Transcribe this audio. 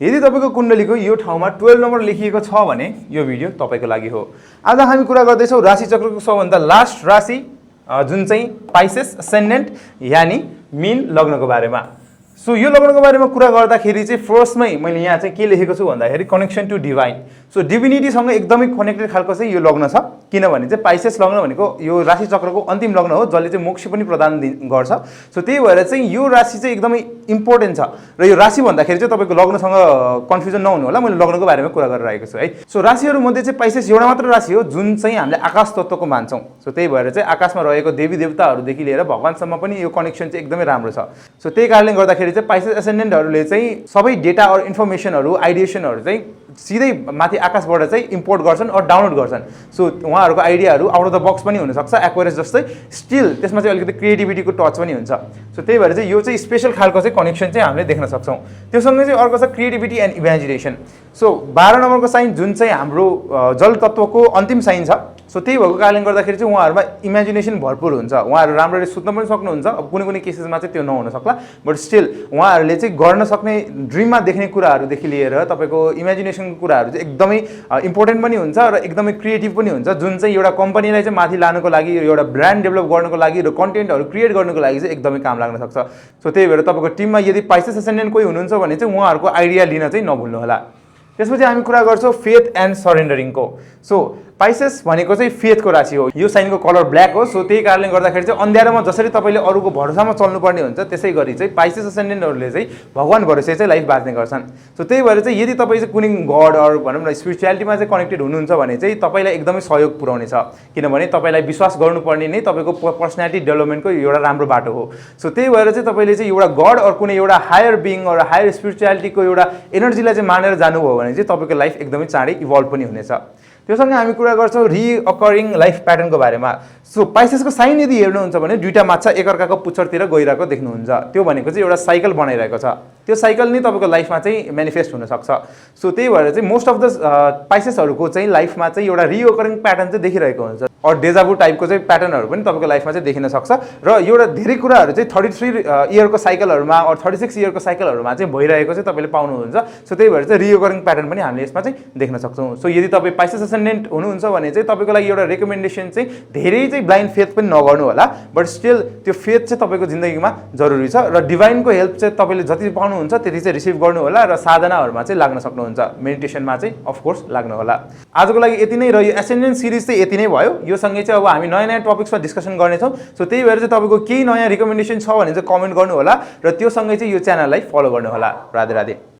यदि तपाईको कुण्डलीको यो ठाउँमा 12 नम्बर लेखिएको छ भने यो भिडियो तपाईको लागि हो। आज हामी कुरा गर्दैछौँ राशि चक्रको सबभन्दा लास्ट राशि जुन चाहिँ पाइसेस एसेन्डेन्ट यानी मीन लग्नको बारेमा। सो यो लग्नको बारेमा कुरा गर्दाखेरि चाहिँ फर्स्टमै मैले यहाँ चाहिँ के लेखेको छु भन्दाखेरि कनेक्सन टु डिभाइन। सो डिभिनिटीसँग एकदमै कनेक्टेड खालको चाहिँ यो लग्न छ, किनभने चाहिँ पाइसेस लग्न भनेको यो राशि चक्रको अन्तिम लग्न हो जसले चाहिँ मोक्ष पनि प्रदान गर्छ। सो त्यही भएर चाहिँ यो राशि चाहिँ एकदमै इम्पोर्टेन्ट छ र यो राशि भन्दाखेरि चाहिँ तपाईँको लग्नसँग कन्फ्युजन नहुनु होला, मैले लग्नको बारेमा कुरा गरिरहेको छु है। सो राशिहरूमध्ये चाहिँ पाइसेस एउटा मात्र राशि हो जुन चाहिँ हामीले आकाश तत्त्वको मान्छौँ। सो त्यही भएर चाहिँ आकाशमा रहेको देवी देवताहरूदेखि लिएर भगवानसम्म पनि यो कनेक्सन चाहिँ एकदमै राम्रो छ। सो त्यही कारणले गर्दाखेरि चाहिँ पाइसेस एसेन्डेन्टहरूले चाहिँ सबै डेटा और इन्फर्मेसनहरू आइडिएसनहरू चाहिँ सिधै माथि आकाशबाट चाहिँ इम्पोर्ट गर्छन् और डाउनलोड गर्छन्। सो उहाँहरूको आइडियाहरू आउट अफ द बक्स पनि हुनसक्छ, एक्वेरियस जस्तै, स्टिल त्यसमा चाहिँ अलिकति क्रिएटिभिटीको टच पनि हुन्छ। सो त्यही भएर चाहिँ यो चाहिँ स्पेसल खालको चाहिँ कनेक्सन चाहिँ हामीले देख्न सक्छौँ। त्योसँगै चाहिँ अर्को छ क्रिएटिभिटी एन्ड इमेजिनेसन। सो 12 नम्बरको साइन जुन चाहिँ हाम्रो जल तत्त्वको अन्तिम साइन छ। सो त्यही भएको कारणले गर्दाखेरि चाहिँ उहाँहरूमा इमेजिनेसन भरपुर हुन्छ, उहाँहरू राम्ररी सुत्न पनि सक्नुहुन्छ। अब कुनै कुनै केसेसमा चाहिँ त्यो नहुन सक्ला, बट स्टिल उहाँहरूले चाहिँ गर्न सक्ने ड्रिममा देख्ने कुराहरूदेखि लिएर तपाईँको इमेजिनेसनको कुराहरू चाहिँ एकदमै इम्पोर्टेन्ट पनि हुन्छ र एकदमै क्रिएटिभ पनि हुन्छ, जुन चाहिँ एउटा कम्पनीलाई चाहिँ माथि लानको लागि, एउटा ब्रान्ड डेभलप गर्नको लागि र कन्टेन्टहरू क्रिएट गर्नको लागि चाहिँ एकदमै काम लाग्न सक्छ। सो त्यही भएर तपाईँको टिममा यदि पाइसेस एसेन्डेन्ट कोही हुनुहुन्छ भने चाहिँ उहाँहरूको आइडिया लिन चाहिँ नभुल्नु होला। त्यसपछि हामी कुरा गर्छौँ फेथ एन्ड सरेन्डरिङको। सो पाइसेस भनेको चाहिँ फेथको राशि हो, यो साइनको कलर ब्ल्याक हो। सो त्यही कारणले गर्दाखेरि चाहिँ अँध्यारोमा जसरी तपाईँले अरूको भरोसामा चल्नुपर्ने हुन्छ त्यसै गरी चाहिँ पाइसेस एसेन्डेन्टहरूले चाहिँ भगवान भरोसे चाहिँ लाइफ बाँच्ने गर्छन्। सो त्यही भएर चाहिँ यदि तपाईँ चाहिँ कुनै गड अर भनौँ न स्पिरिचुअलिटीमा चाहिँ कनेक्टेड हुनुहुन्छ भने चाहिँ तपाईँलाई एकदमै सहयोग पुर्याउनेछ, किनभने तपाईँलाई विश्वास गर्नुपर्ने नै तपाईँको पर्सनालिटी डेभलपमेन्टको एउटा राम्रो बाटो हो। सो त्यही भएर चाहिँ तपाईँले चाहिँ एउटा गड अर कुनै एउटा हायर बिङ अर हायर स्पिरिचुअलिटीको एउटा एनर्जीलाई चाहिँ मानेर जानुभयो भने चाहिँ तपाईँको लाइफ एकदमै चाँडै इभल्भ पनि हुनेछ। त्योसँगै हामी कुरा गर्छौँ रिअकरिङ लाइफ प्याटर्नको बारेमा। सो पाइसेसको साइन यदि हेर्नुहुन्छ भने दुईवटा माछा एकअर्काको पुच्छरतिर गइरहेको देख्नुहुन्छ, त्यो भनेको चाहिँ एउटा साइकल बनाइरहेको छ। त्यो साइकल नै तपाईँको लाइफमा चाहिँ मेनिफेस्ट हुनसक्छ। सो त्यही भएर चाहिँ मोस्ट अफ द पाइसेसहरूको चाहिँ लाइफमा चाहिँ एउटा रिअकरिङ प्याटर्न चाहिँ देखिरहेको हुन्छ और डेजाबु टाइपको चाहिँ प्याटर्नहरू पनि तपाईँको लाइफमा चाहिँ देखिन सक्छ। र एउटा धेरै कुराहरू चाहिँ 33 इयरको साइकलहरूमा और 36 इयरको साइकलहरूमा चाहिँ भइरहेको चाहिँ तपाईँले पाउनुहुन्छ। सो त्यही भएर चाहिँ रिअकरिङ प्याटर्न पनि हामीले यसमा चाहिँ देख्न सक्छौँ। सो यदि तपाईँ पाइसेस एसेन्डेन्ट हुनुहुन्छ भने चाहिँ तपाईँको लागि एउटा रेकमेन्डेसन चाहिँ धेरै चाहिँ ब्लाइन्ड फेथ पनि नगर्नु होला, बट स्टिल त्यो फेथ चाहिँ तपाईँको जिन्दगीमा जरुरी छ र डिभाइनको हेल्प चाहिँ तपाईँले जति पाउनुहुन्छ त्यति चाहिँ रिसिभ गर्नु होला र साधनाहरूमा चाहिँ लाग्न सक्नुहुन्छ, मेडिटेसनमा चाहिँ अफकोर्स लाग्नु होला। आजको लागि यति नै र यो एसेन्डेन्ट सिरिज चाहिँ यति नै भयो। यो सँगै चाहिँ अब हामी नयाँ नयाँ टपिक्समा डिस्कसन गर्नेछौँ। सो त्यही भएर चाहिँ तपाईँको केही नयाँ रिकमेन्डेसन छ भने चाहिँ कमेन्ट गर्नु होला र त्यो सँगै चाहिँ यो च्यानललाई फलो गर्नु होला। राधे राधे।